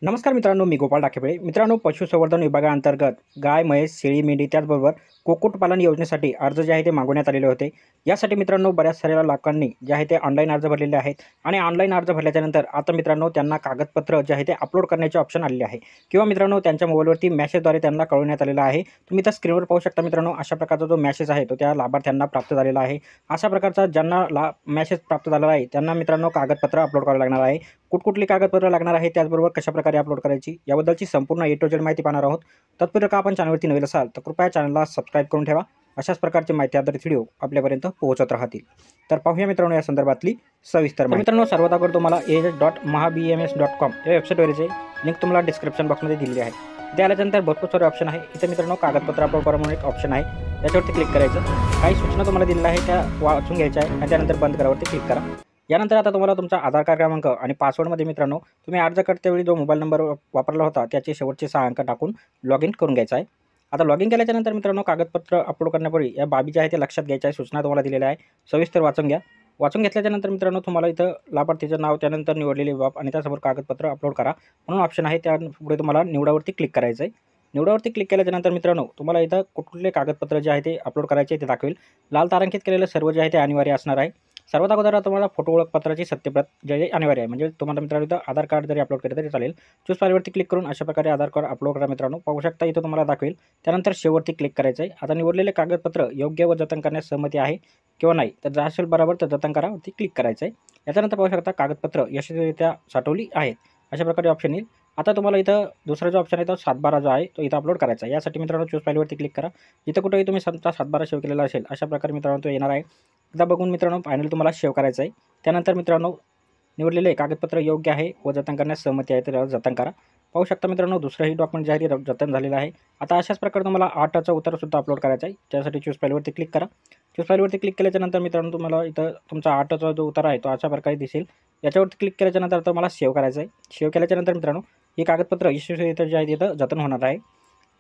नमस्कार मित्रांनो, मी गोपाळ डाकेपळे. मित्रांनो, पशुसंवर्धन विभागाअंतर्गत गाय, म्हैस, शेळी, मेंढी त्याचबरोबर कुक्कुटपालन योजनेसाठी अर्ज जे आहे ते मागवण्यात आलेले होते. यासाठी मित्रांनो बऱ्याच साऱ्या लोकांनी जे आहे ते ऑनलाईन अर्ज भरलेले आहेत आणि ऑनलाईन अर्ज भरल्याच्यानंतर आता मित्रांनो त्यांना कागदपत्र जे आहे ते अपलोड करण्याचे ऑप्शन आलेले आहे किंवा मित्रांनो त्यांच्या मोबाईलवरती मेसेजद्वारे त्यांना कळवण्यात आलेलं आहे. तुम्ही त्या स्क्रीनवर पाहू शकता मित्रांनो, अशा प्रकारचा जो मेसेज आहे तो त्या लाभार्थ्यांना प्राप्त झालेला आहे. अशा प्रकारचा ज्यांना मेसेज प्राप्त झालेला आहे त्यांना मित्रांनो कागदपत्र अपलोड करावं लागणार आहे. कुठकुठली कागदपत्र लागणार आहे, त्याचबरोबर कशाप्रकारे अपलोड करायची याबद्दलची संपूर्ण ए टू झेड माहिती पाहणार आहोत. तत्पूर्वी का आपण चॅनलवरती नवीन असाल तर कृपया चॅनलला सबस्क्राईब करून ठेवा. अशाच प्रकारची माहिती आधारित व्हिडिओ आपल्यापर्यंत पोहोचत राहतील. तर पाहूया मित्रांनो या संदर्भातली सविस्तर माहिती. मित्रांनो, सर्वात अगोदर तुम्हाला aj.mahabms.com या वेबसाईटवरचे लिंक तुम्हाला डिस्क्रिप्शन बॉक्समध्ये दिलेली आहे. ते आल्यानंतर भरपूर सारे ऑप्शन आहे. इथे मित्रांनो कागदपत्र अपलोड करा म्हणून एक ऑप्शन आहे, त्याच्यावरती क्लिक करायचं. काही सूचना तुम्हाला दिलेल्या आहे त्या वाचून घ्यायच्या आहे आणि त्यानंतर बंद करावरती क्लिक करा. यानंतर आता तुम्हाला तुमचा आधार कार्ड क्रमांक आणि पासवर्डमध्ये मित्रांनो तुम्ही अर्ज करतेवेळी जो मोबाईल नंबर वापरला होता त्याचे शेवटचे 6 अंक टाकून लॉग इन करून घ्यायचा आहे. आता लॉग इन केल्याच्यानंतर मित्रांनो कागदपत्र अपलोड करण्यापूर्वी या बाबी ज्या आहे ते लक्षात घ्यायच्या आहे. सूचना तुम्हाला दिलेल्या आहे, सविस्तर वाचून घ्या. वाचून घेतल्याच्यानंतर मित्रांनो तुम्हाला इथं लाभार्थीचं नाव, त्यानंतर निवडलेली बाब आणि त्यासमोर कागदपत्र अपलोड करा म्हणून ऑप्शन आहे. त्यापुढे तुम्हाला निवडावरती क्लिक करायचं आहे. निवडावरती क्लिक केल्याच्यानंतर मित्रांनो तुम्हाला इथं कुठले कागदपत्र जे आहे ते अपलोड करायचे ते दाखवेल. लाल तारांकित केलेलं सर्व जे आहे ते अनिवार्य असणार आहे. सर्वात अगोदर तुम्हाला फोटो ओळखपत्राची सत्यप्रत जे आहे अनिवार्य आहे. म्हणजे तुम्हाला मित्रांनो इथं आधार कार्ड जरी अपलोड केलं तरी चालेल. चूज फाईलवरती क्लिक करून अशा प्रकारे आधार कार्ड अपलोड करा मित्रांनो. पाहू शकता इथं तुम्हाला दाखवेल. त्यानंतर शेवटती क्लिक करायचं आहे. आता निवडलेले कागदपत्र योग्य व जतन करण्यास सहमती आहे किंवा नाही, तर जर असेल बरोबर तर जतन करा वरती क्लिक करायचं आहे. याच्यानंतर पाहू शकता कागदपत्र यशस्वीरित्या साठवली आहेत अशा प्रकारे ऑप्शन येईल. आता तुम्हाला इथं दुसरा जो ऑप्शन आहे तो 7/12 जो आहे तो इथं अपलोड करायचा आहे. यासाठी मित्रांनो चूज फाईलवरती क्लिक करा. जिथं कुठेही तुम्ही तुमचा 7/12 सेव्ह केलेला असेल अशा प्रकारे मित्रांनो तो येणार आहे. एकदा बघून मित्रांनो फायनल तुम्हाला सेव्ह करायचं आहे. त्यानंतर मित्रांनो निवडलेले कागदपत्र योग्य आहे व जतन करण्यास सहमती आहे तर जतन करा. पाहू शकता मित्रांनो दुसरंही डॉक्युमेंट जे आहे ते जतन झालेलं आहे. आता अशाच प्रकारे तुम्हाला 8चं उत्तरसुद्धा अपलोड करायचं आहे. त्यासाठी चूज फाईलवरती क्लिक करा. चूज फाईलवरती क्लिक केल्याच्यानंतर मित्रांनो तुम्हाला इथं तुमचा 8चा जो उत्तर आहे तो अशा प्रकारे दिसेल. याच्यावरती क्लिक केल्याच्यानंतर तुम्हाला सेव्ह करायचं आहे. सेव्ह केल्याच्यानंतर मित्रांनो ही कागदपत्र यशस्वीरित्या जे आहे तिथं जतन होणार आहे.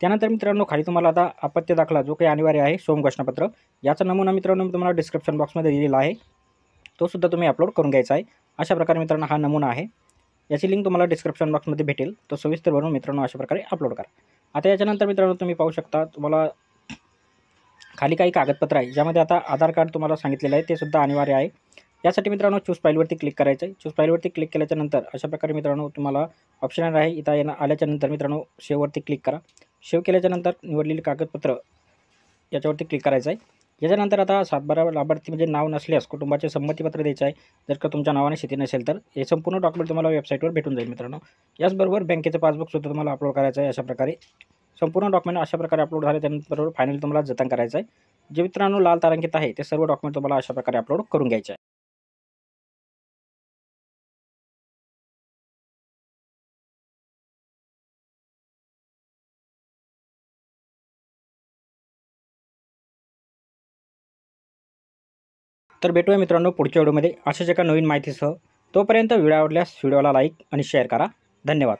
त्यानंतर मित्रांनो खाली तुम्हाला आता अपत्य दाखला जो काही अनिवार्य आहे सोम घोषणापत्र, याचा नमुना मित्रांनो मी तुम्हाला डिस्क्रिप्शन बॉक्समध्ये दिलेला आहे. तो सुद्धा तुम्ही अपलोड करून घ्यायचा आहे. अशा प्रकारे मित्रांनो हा नमुना आहे. याची लिंक तुम्हाला डिस्क्रिप्शन बॉक्समध्ये भेटेल. तो सविस्तर भरून मित्रांनो अशा प्रकारे अपलोड करा. आता याच्यानंतर मित्रांनो तुम्ही पाहू शकता तुम्हाला खाली काही कागदपत्र आहे ज्यामध्ये आता आधार कार्ड तुम्हाला सांगितलेलं आहे ते सुद्धा अनिवार्य आहे. यासाठी मित्रांनो चूज फाईलवरती क्लिक करायचं आहे. चूज फाईलवरती क्लिक केल्याच्यानंतर अशा प्रकारे मित्रांनो तुम्हाला ऑप्शन आहे. इथं आल्याच्यानंतर मित्रांनो शेववरती क्लिक करा. सेव्ह केल्याच्यानंतर निवडलेली कागदपत्र याच्यावरती क्लिक करायचं आहे. याच्यानंतर आता 7/12 लाभार्थी म्हणजे नाव नसल्यास कुटुंबाचे संमतीपत्र द्यायचं आहे. जर का तुमच्या नावाने शेती नसेल तर हे संपूर्ण डॉक्युमेंट तुम्हाला वेबसाईटवर भेटून जाईल मित्रांनो. याचबरोबर बँकेचं पासबुकसुद्धा तुम्हाला अपलोड करायचं आहे. अशा प्रकारे संपूर्ण डॉक्युमेंट अशा प्रकारे अपलोड झाले त्यानंतर फायनली तुम्हाला जतन करायचं आहे. जे मित्रांनो लाल तारांकित आहे ते सर्व डॉक्युमेंट तुम्हाला अशा प्रकारे अपलोड करून घ्यायचे आहे. तर भेटूया मित्रांनो पुढच्या व्हिडिओमध्ये अशाच एका नवीन माहितीसह. तोपर्यंत व्हिडिओ आवडल्यास व्हिडिओला लाईक आणि शेअर करा. धन्यवाद.